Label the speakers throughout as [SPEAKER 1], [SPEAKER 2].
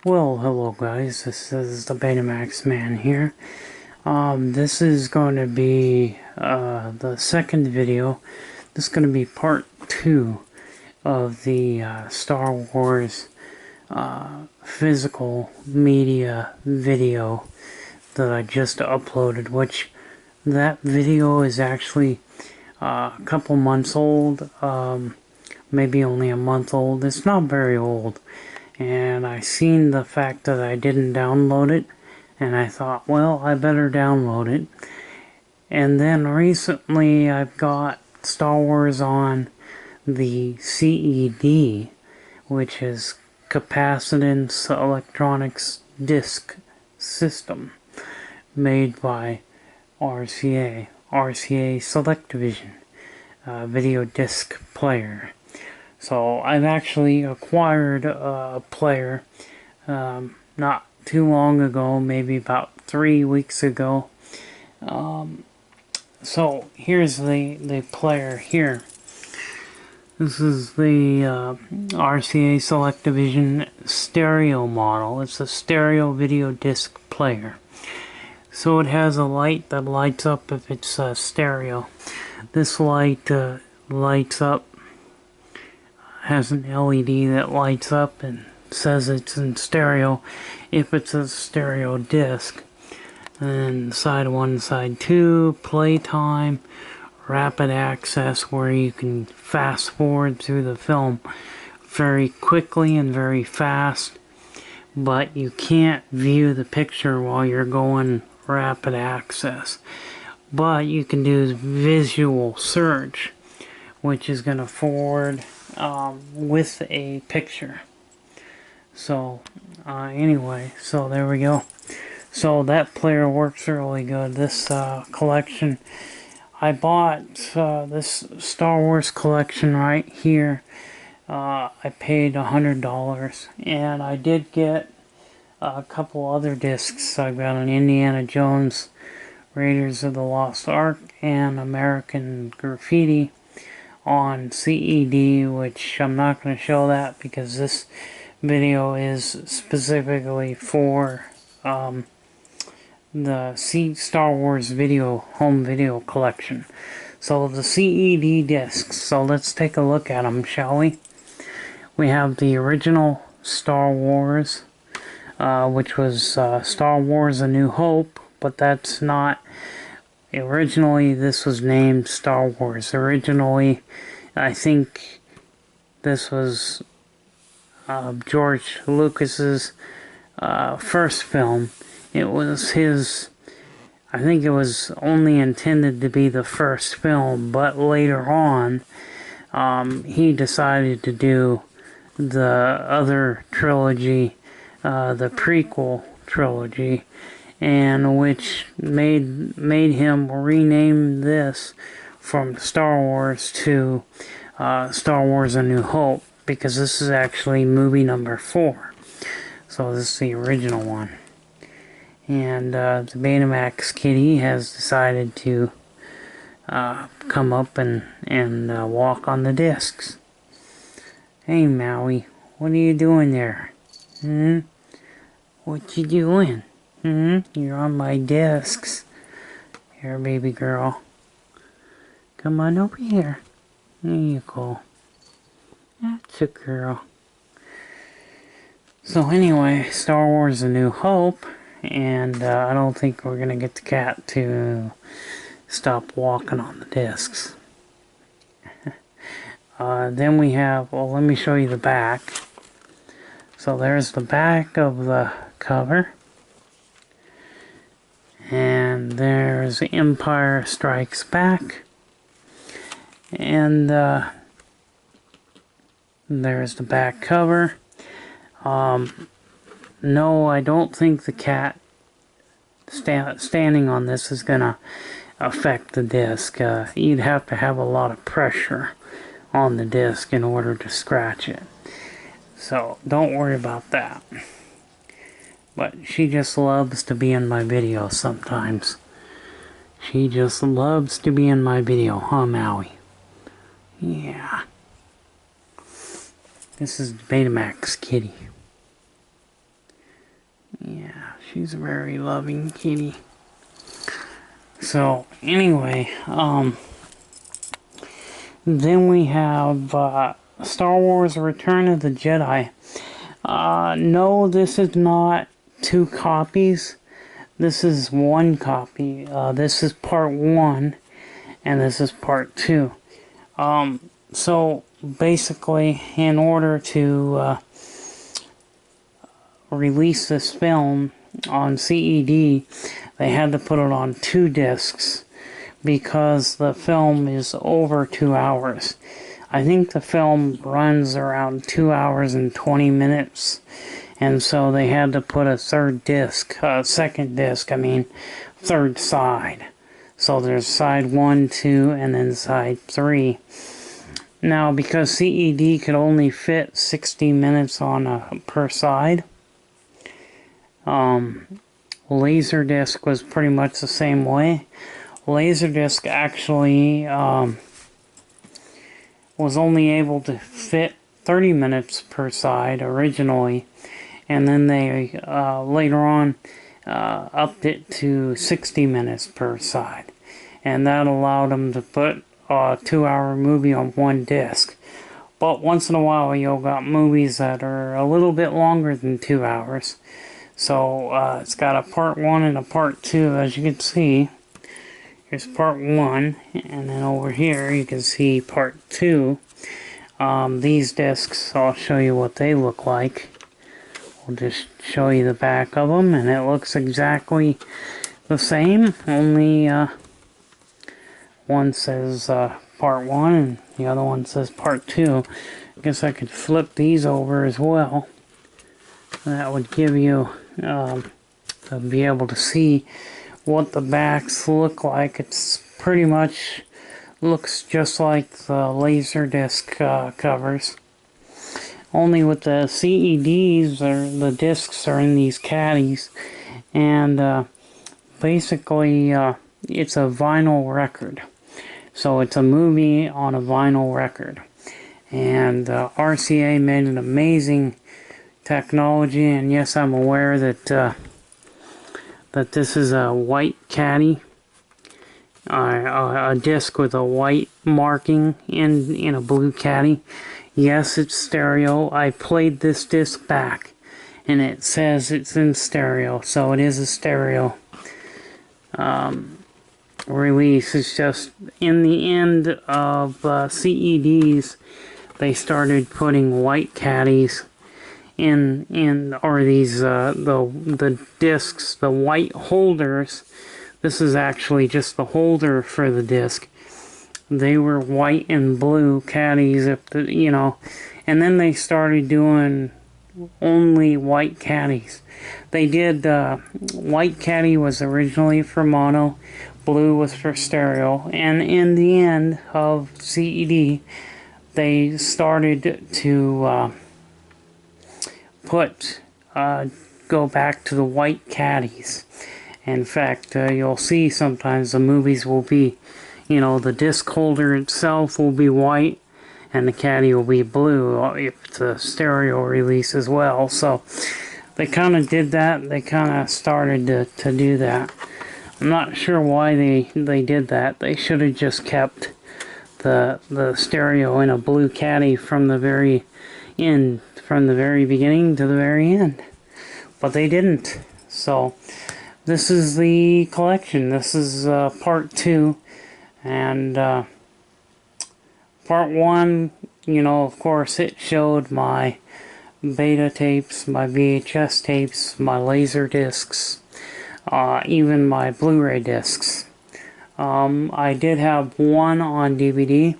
[SPEAKER 1] Well, hello guys, this is the Betamax Man here. This is going to be the second video. This is going to be part 2 of the Star Wars physical media video that I just uploaded, which that video is actually a couple months old, maybe only a month old. It's not very old. And I seen the fact that I didn't download it, and I thought, well, I better download it. And then recently I've got Star Wars on the CED, which is Capacitance Electronics Disc System, made by RCA Select-Vision Video Disc Player. So I've actually acquired a player not too long ago, maybe about 3 weeks ago. So here's the player here. This is the RCA Select-Vision stereo model. It's a stereo video disc player. So it has a light that lights up if it's stereo. This light lights up, has an LED that lights up and says it's in stereo if it's a stereo disc. And side 1, side 2, playtime, rapid access, where you can fast forward through the film very quickly and very fast, but you can't view the picture while you're going rapid access. But you can do visual search, which is going to forward with a picture. So anyway, so there we go. So that player works really good. This collection, I bought this Star Wars collection right here. I paid $100, and I did get a couple other discs. I got an Indiana Jones, Raiders of the Lost Ark, and American Graffiti on CED, which I'm not going to show that because this video is specifically for the Star Wars home video collection. So the CED discs, so let's take a look at them, shall we? We have the original Star Wars, which was Star Wars A New Hope, but that's not. Originally, this was named Star Wars. Originally, I think this was George Lucas's first film. It was his, I think it was only intended to be the first film, but later on, he decided to do the other trilogy, the prequel trilogy, and which made him rename this from Star Wars to Star Wars A New Hope, because this is actually movie number 4. So this is the original one. And the Betamax kitty has decided to come up and walk on the discs. Hey Maui, what are you doing there? What you doing? You're on my discs. Here, baby girl. Come on over here. There you go. That's a girl. So anyway, Star Wars A New Hope. And I don't think we're going to get the cat to stop walking on the discs. Then we have, well, let me show you the back. So there's the back of the cover. And there's Empire Strikes Back. And there's the back cover. No, I don't think the cat standing on this is going to affect the disc. You'd have to have a lot of pressure on the disc in order to scratch it. So don't worry about that. But she just loves to be in my videos sometimes. She just loves to be in my video, huh, Maui? Yeah. This is Betamax kitty. She's a very loving kitty. So, anyway, then we have Star Wars Return of the Jedi. No, this is not 2 copies. This is 1 copy. This is part 1, and this is part 2. So, basically, in order to release this film on CED, they had to put it on 2 discs because the film is over 2 hours. I think the film runs around 2 hours and 20 minutes, and so they had to put a third disc, third side. So there's side 1, 2, and then side 3. Now, because CED could only fit 60 minutes on per side, Laserdisc was pretty much the same way. Laserdisc actually was only able to fit 30 minutes per side originally, and then they later on upped it to 60 minutes per side, and that allowed them to put a 2-hour movie on 1 disc. But once in a while you'll got movies that are a little bit longer than 2 hours. So it's got a part 1 and a part 2, as you can see. Here's part 1, and then over here you can see part 2. These discs, I'll show you what they look like. We'll just show you the back of them, and it looks exactly the same, only one says part 1 and the other one says part 2. I guess I could flip these over as well. That would give you to be able to see what the backs look like. It's pretty much looks just like the Laserdisc covers. Only with the CEDs, or the discs are in these caddies, and basically it's a vinyl record. So it's a movie on a vinyl record. And RCA made an amazing technology, and yes, I'm aware that that this is a white caddy, a disc with a white marking in a blue caddy. Yes, it's stereo. I played this disc back, and it says it's in stereo, so it is a stereo release. It's just in the end of CEDs, they started putting white caddies in or these the discs, the white holders. This is actually just the holder for the disc. They were white and blue caddies, and then they started doing only white caddies. They did white caddy was originally for mono, blue was for stereo, and in the end of CED, they started to go back to the white caddies. In fact, you'll see sometimes the movies will be, the disc holder itself will be white and the caddy will be blue if it's a stereo release as well. So they kind of did that. They kind of started to do that. I'm not sure why they did that. They should have just kept the stereo in a blue caddy from the very end, from the very beginning to the very end. But they didn't. So this is the collection. This is part 2. And part 1, of course, it showed my beta tapes, my VHS tapes, my laser discs, even my Blu-ray discs. I did have 1 on DVD,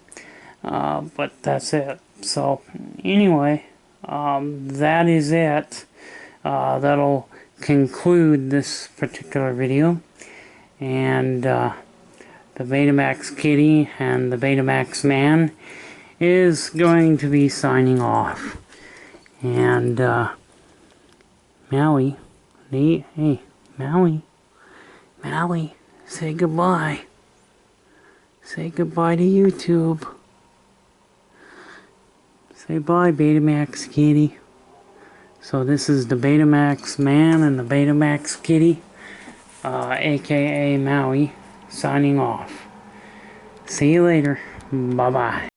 [SPEAKER 1] but that's it. So anyway, that is it. That'll conclude this particular video. And the Betamax Kitty and the Betamax Man is going to be signing off. And Maui, hey, Maui, say goodbye. Say goodbye to YouTube. Say bye, Betamax Kitty. So this is the Betamax man and the Betamax kitty, aka Maui, signing off. See you later. Bye bye.